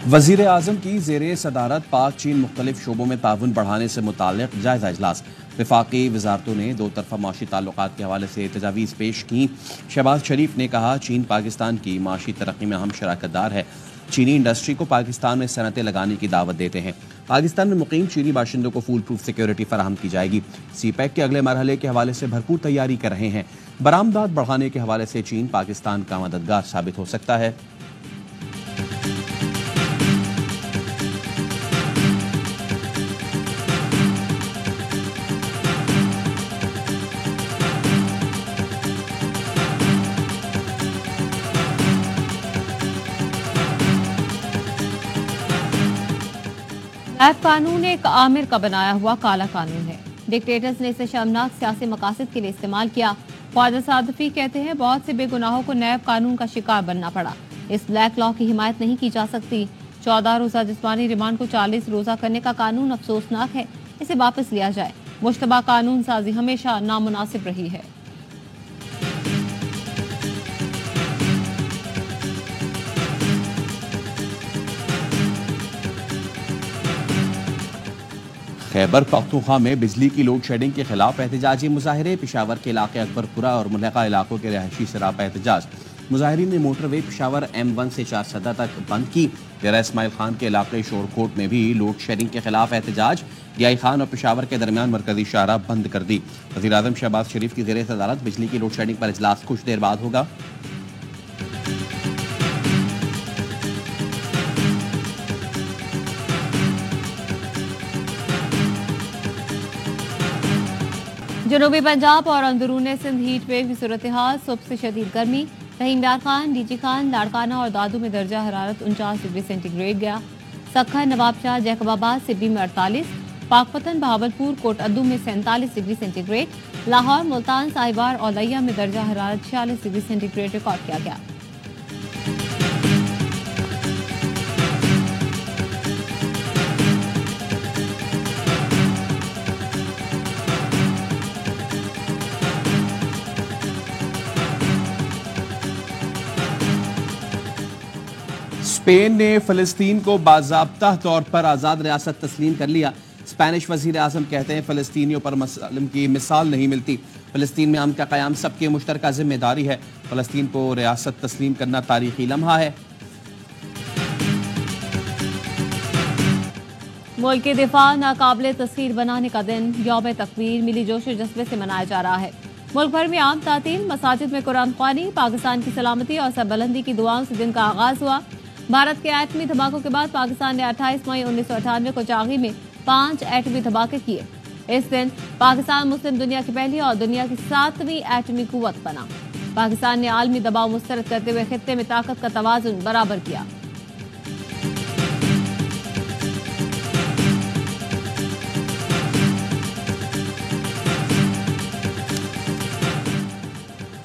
वज़ीर आज़म की ज़ेरे सदारत पाक चीन मुख्तलिफ शोबों में ताउन बढ़ाने से मुताल्लिक़ जायज़ा इजलास। वफाकी वजारतों ने दो तरफ़ा माशी ताल्लुकात के हवाले से तजावीज़ पेश की। शहबाज शरीफ ने कहा, चीन पाकिस्तान की माशी तरक्की में अहम शराकतदार है। चीनी इंडस्ट्री को पाकिस्तान में सनतें लगाने की दावत देते हैं। पाकिस्तान में मुकीम चीनी बाशिंदों को फूल प्रूफ सिक्योरिटी फराहम की जाएगी। CPEC के अगले मरहले के हवाले से भरपूर तैयारी कर रहे हैं। बरामदात बढ़ाने के हवाले से चीन पाकिस्तान का मददगार साबित हो सकता है। नैब कानून एक आमिर का बनाया हुआ काला कानून है। डिक्टेटर्स ने इसे शर्मनाक सियासी मकासद के लिए इस्तेमाल किया। ख्वाजा सादफी कहते हैं, बहुत से बेगुनाहों को नैब कानून का शिकार बनना पड़ा। इस ब्लैक लॉ की हिमायत नहीं की जा सकती। 14 रोजा जिस्मानी रिमांड को 40 रोजा करने का कानून अफसोसनाक है, इसे वापस लिया जाए। मुश्तबा कानून साजी हमेशा नामुनासिब रही है। खैबर पख्तूनख्वा में बिजली की लोड शेडिंग के खिलाफ एहतजाजी मुजाहरे। पेशावर के इलाके अकबरपुरा और मुल्हका इलाकों के रहायशी सरापा एहतजाज। मुजाहरीन ने मोटरवे पेशावर M1 से 4 सदा तक बंद की। डेरा इस्माइल खान के इलाके शोरकोट में भी लोड शेडिंग के खिलाफ एहतजाज। याई खान और पेशावर के दरमियान मरकजी शाहराह बंद कर दी। वज़ीर आज़म शहबाज शरीफ की ज़ेरे सदारत बिजली की लोड शेडिंग पर इजलास कुछ देर बाद होगा। जनूबी पंजाब और अंदरून सिंध हीट वेव की सूरत हाल। सुबह से शदीद गर्मी। रहीम डार खान, डीजी खान, लाड़काना और दादू में दर्जा हरारत 49 डिग्री सेंटीग्रेड गया। सखर, नवाबशाह, जैकबाबाद, सिब्बी में 48, पाकपतन, बहावलपुर, कोटअद्दू में 47 डिग्री सेंटीग्रेड, लाहौर, मुल्तान, साहिवाल और लिया में दर्जा हरारत 46 डिग्री सेंटीग्रेड रिकॉर्ड किया गया। स्पेन ने फ़लस्तीन को बाज़ाब्ता तौर पर आज़ाद रियासत तस्लीम कर लिया। स्पेनिश वज़ीर आज़म कहते हैं, फ़लस्तीनियों पर मसलम की मिसाल नहीं मिलती। फ़लस्तीन में अमन का क़याम सबकी मुश्तरका जिम्मेदारी है। फ़लस्तीन को रियासत तस्लीम करना तारीख़ी लम्हा है। मुल्क के दिफा नाकाबिले तस्खीर बनाने का दिन यौम तकबीर मिली जोश जज्बे से मनाया जा रहा है। मुल्क भर में आम तातील, मसाजिद में कुरान ख्वानी, पाकिस्तान की सलामती और सरबलंदी की दुआओं से दिन का आगाज हुआ। भारत के एटमी धमाकों के बाद पाकिस्तान ने 28 मई 1998 को चागी में 5 एटमी धमाके किए। इस दिन पाकिस्तान मुस्लिम दुनिया की पहली और दुनिया की 7वीं एटमी कुव्वत बना। पाकिस्तान ने आलमी दबाव मुस्तरद करते हुए खित्ते में ताकत का तवाजुन बराबर किया।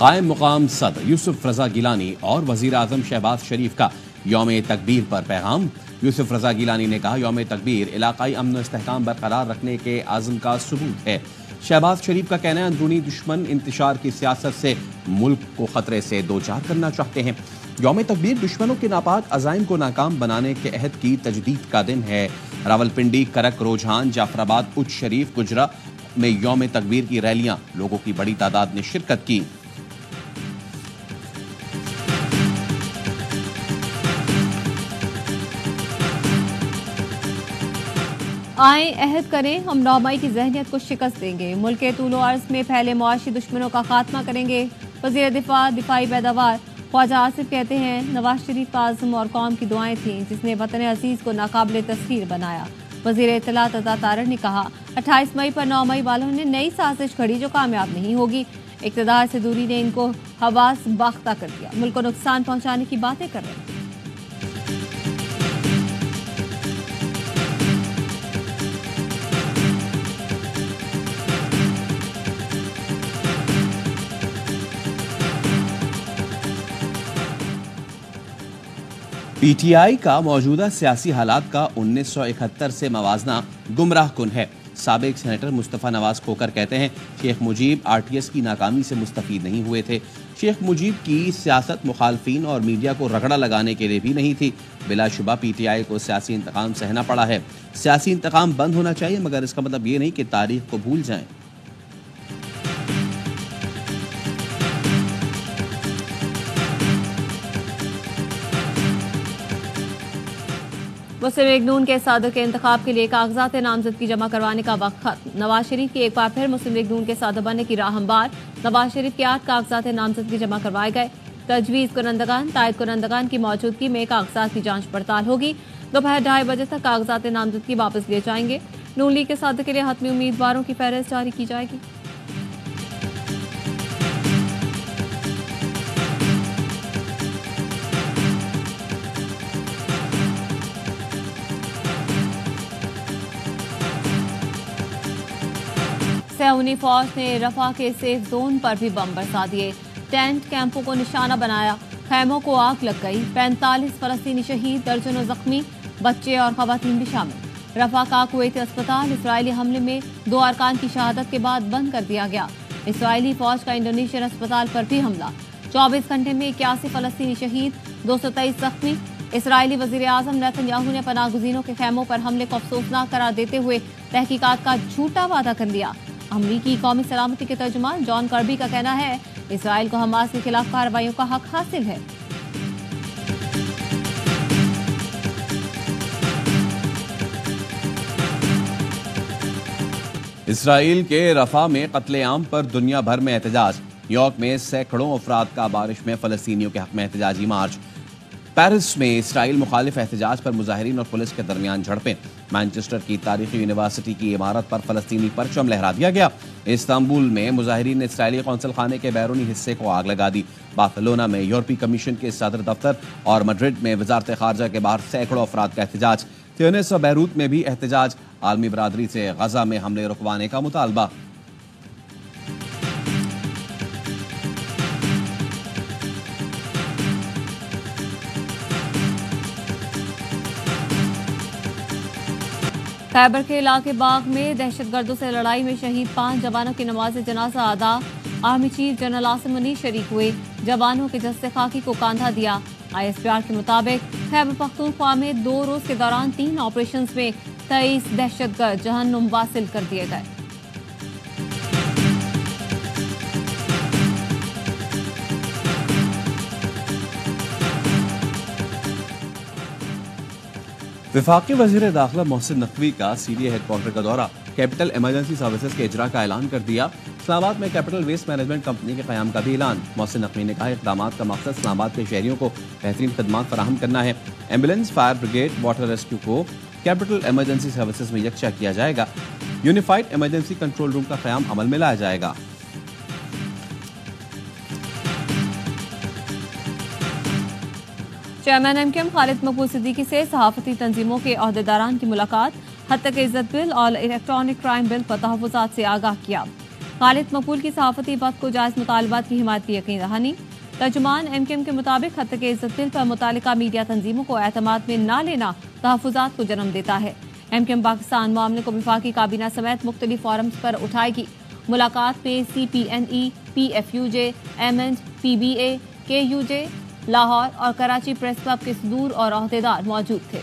कायम मुकाम सदर यूसुफ रजा गिलानी और वज़ीर आज़म शहबाज शरीफ का यौम तकबीर पर पैगाम। यूसुफ रजा गिलानी ने कहा, यौम तकबीर इलाकाई अमन व इस्तेहकाम बरकरार रखने के आज़म का सबूत है। शहबाज शरीफ का कहना है, अंदरूनी दुश्मन इंतशार की सियासत से मुल्क को खतरे से दो चार करना चाहते हैं। यौम तकबीर दुश्मनों के नापाक अज़ाइम को नाकाम बनाने के अहद की तजदीद का दिन है। रावलपिंडी, करक, रोजहान, जाफराबाद, उच्च शरीफ, गुजरा में यौम तकबीर की रैलियां, लोगों की बड़ी तादाद ने शिरकत की। आए अहद करें, हम 9 मई की जहनियत को शिकस्त देंगे। मुल्क के तूलो अर्ज में फैले मुआशी दुश्मनों का खात्मा करेंगे। वज़ीर दिफाई पैदावार ख्वाजा आसिफ कहते हैं, नवाज शरीफ का आज़म और कौम की दुआएं थीं जिसने वतन अजीज़ को नाकाबिले तस्खीर बनाया। वज़ीर इत्तलात अता तारड़ ने कहा, 28 मई पर 9 मई वालों ने नई साजिश घड़ी जो कामयाब नहीं होगी। इक़्तिदार से दूरी ने इनको हवास बाख्ता कर दिया। मुल्क को नुकसान पहुँचाने की बातें कर रहे हैं। PTI का मौजूदा सियासी हालात का 1971 से मवाजना गुमराह कुन है। साबिक सेनेटर मुस्तफ़ा नवाज खोकर कहते हैं, शेख मुजीब RTS की नाकामी से मुस्तफीद नहीं हुए थे। शेख मुजीब की सियासत मुखालफीन और मीडिया को रगड़ा लगाने के लिए भी नहीं थी। बिलाशुबा पीटीआई को सियासी इंतकाम सहना पड़ा है। सियासी इंतकाम बंद होना चाहिए, मगर इसका मतलब ये नहीं कि तारीख को भूल जाएं। मुस्लिम लीग नून के सदर के इंतखाब के लिए कागजात नामजदगी जमा करवाने का वक्त खत्म। नवाज शरीफ की एक बार फिर मुस्लिम लीग नून के सदर बनने की राह हमवार। नवाज शरीफ के 8 कागजात नामजदगी जमा करवाए गए। तजवीज़ कुरंदगान, तायद कुरंदगान की मौजूदगी में कागजात की जांच पड़ताल होगी। दोपहर 2:30 बजे तक कागजात नामजदगी वापस लिए जाएंगे। नून लीग के सदर के लिए हतमी उम्मीदवारों की फहरिस्त जारी की जाएगी। सैऊनी फौज ने रफा के सेफ जोन पर भी बम बरसा दिए। टेंट कैंपों को निशाना बनाया, खैमों को आग लग गई। 45 फलस्तीनी शहीद, दर्जनों जख्मी, बच्चे और खवातीन भी शामिल। रफा का कुवैती अस्पताल इसराइली हमले में 2 अरकान की शहादत के बाद बंद कर दिया गया। इसराइली फौज का इंडोनेशियन अस्पताल पर भी हमला। 24 घंटे में 81 फलस्तीनी शहीद, 223 जख्मी। इसराइली वजीर आजम नेतन्याहू ने पनाहगुजीनों के खैमों पर हमले को अफसोसनाक करार देते हुए तहकीकात का झूठा वादा कर लिया। अमरीकी कौमी सलामती के तर्जुमान जॉन कर्बी का कहना है इसराइल को हमास के खिलाफ कार्रवाइयों का हक हासिल है। इसराइल के रफा में कत्लेआम पर दुनिया भर में एहतजाज। न्यूयॉर्क में सैकड़ों अफराद का बारिश में फलस्तीनियों के हक में एहतजाजी मार्च। पेरिस में इसराइल मुखालिफ एहतजाज पर मुजाहिरीन और पुलिस के दरमियान झड़पें। मैनचेस्टर की तारीखी यूनिवर्सिटी की इमारत पर फलस्तीनी परचम लहरा दिया गया। इस्तांबुल में मुजाहिरीन ने इसराइली कौंसल खाने के बैरूनी हिस्से को आग लगा दी। बार्सिलोना में यूरोपीय कमीशन के सदर दफ्तर और मैड्रिड में वजारत खारजा के बाहर सैकड़ों अफराद का एहतजाज। ट्यूनिस और बैरूत में भी एहतजाज। आलमी बरादरी से गजा में हमले रुकवाने का मुतालबा। खैबर के इलाके बाग में दहशतगर्दों से लड़ाई में शहीद 5 जवानों की नमाज जनाजा अदा। Army chief general Asim Munir शरीक हुए। जवानों के जस्ते खाकी को कांधा दिया। ISPR के मुताबिक खैबर पख्तूनख्वा में 2 रोज के दौरान 3 ऑपरेशन में 23 दहशतगर्द जहन्नुम वासिल कर दिए गए। वफाकी वजीर दाखिला मोहसिन नकवी का CDA हेडक्वार्टर का दौरा। कैपिटल इमरजेंसी सर्विसेज के इजरा का ऐलान कर दिया। इस्लामाबाद में कैपिटल वेस्ट मैनेजमेंट कंपनी के क़याम का भी ऐलान। मोहसिन नकवी ने कहा इक़दामात का मकसद इस्लामाबाद के शहरियों को बेहतरीन खदमात फराहम करना है। Ambulance, fire brigade, water rescue को कैपिटल इमरजेंसी सर्विसेज में यकजा किया जाएगा। यूनिफाइड इमरजेंसी कंट्रोल रूम का क़याम अमल में लाया जाएगा। चेयरमैन MKM खालिद मकबूल सिद्दीकी से सहाफती तंजीमों के अहदेदारान की मुलाकात। हद तक इज्जत बिल और इलेक्ट्रॉनिक क्राइम बिल पर तहफ़्फ़ुज़ात से आगाह किया। खालिद मकबूल की सहाफती वक्त को जायज़ मुतालबात की हिमायत की यकीन दहानी। तर्जुमान MKM के मुताबिक हद तक इज्जत बिल पर मुतालिका मीडिया तंजीमों को एतमाद में न लेना तहफ़्फ़ुज़ात को जन्म देता है। MKM पाकिस्तान मामले को वफाकी काबीना समेत मुख्तलिफ फोरम्स पर उठाएगी। मुलाकात में CPNE, PFUJ, MND, PBA, KUJ, Lahore और कराची प्रेस क्लब के सदूर और अहदेदार मौजूद थे।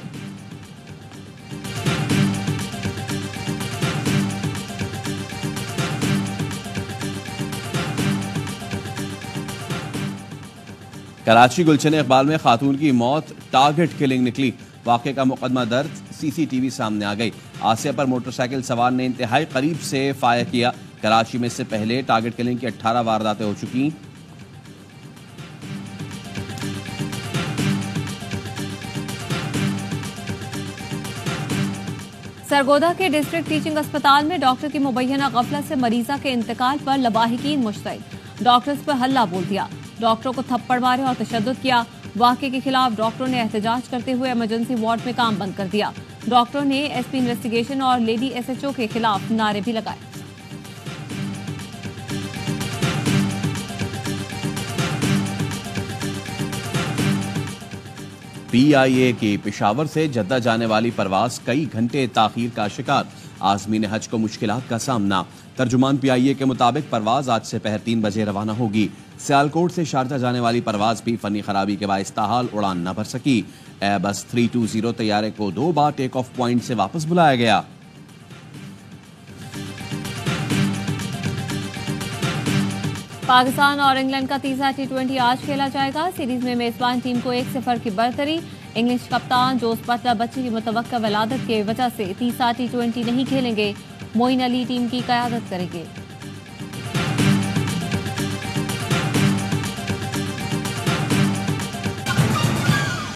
कराची गुलशन इकबाल में खातून की मौत टारगेट किलिंग निकली। वाक़े का मुकदमा दर्ज, CCTV सामने आ गई। आसिया पर मोटरसाइकिल सवार ने इंतहाई करीब से फायर किया। कराची में इससे पहले टारगेट किलिंग की 18 वारदातें हो चुकी। सरगोदा के डिस्ट्रिक्ट टीचिंग अस्पताल में डॉक्टर की मुबैना गफलत से मरीजा के इंतकाल पर लवाहिकीन मुश्तइल। डॉक्टर्स पर हल्ला बोल दिया, डॉक्टरों को थप्पड़ मारे और तशद्दुद किया। वाक़े के खिलाफ डॉक्टरों ने एहतजाज करते हुए इमरजेंसी वार्ड में काम बंद कर दिया। डॉक्टरों ने SP इन्वेस्टिगेशन और लेडी SHO के खिलाफ नारे भी लगाए। PIA की पेशावर से जद्दा जाने वाली परवाज कई घंटे ताखीर का शिकार। आज़मीन हज को मुश्किलात का सामना। तर्जुमान PIA के मुताबिक परवाज आज से पहर 3 बजे रवाना होगी। सियालकोट से शारजा जाने वाली परवाज भी फनी खराबी के बायस ताहाल उड़ान न भर सकी। एयरबस 320 तैयारे को 2 बार टेक ऑफ पॉइंट से वापस बुलाया गया। पाकिस्तान और इंग्लैंड का तीसरा T20 आज खेला जाएगा। सीरीज में मेजबान टीम को 1-0 की बढ़तरी। इंग्लिश कप्तान जोस बटलर बच्चे की मुतवक्का विलादत की वजह से तीसरा T20 नहीं खेलेंगे। मोइन अली टीम की क़यादत करेंगे।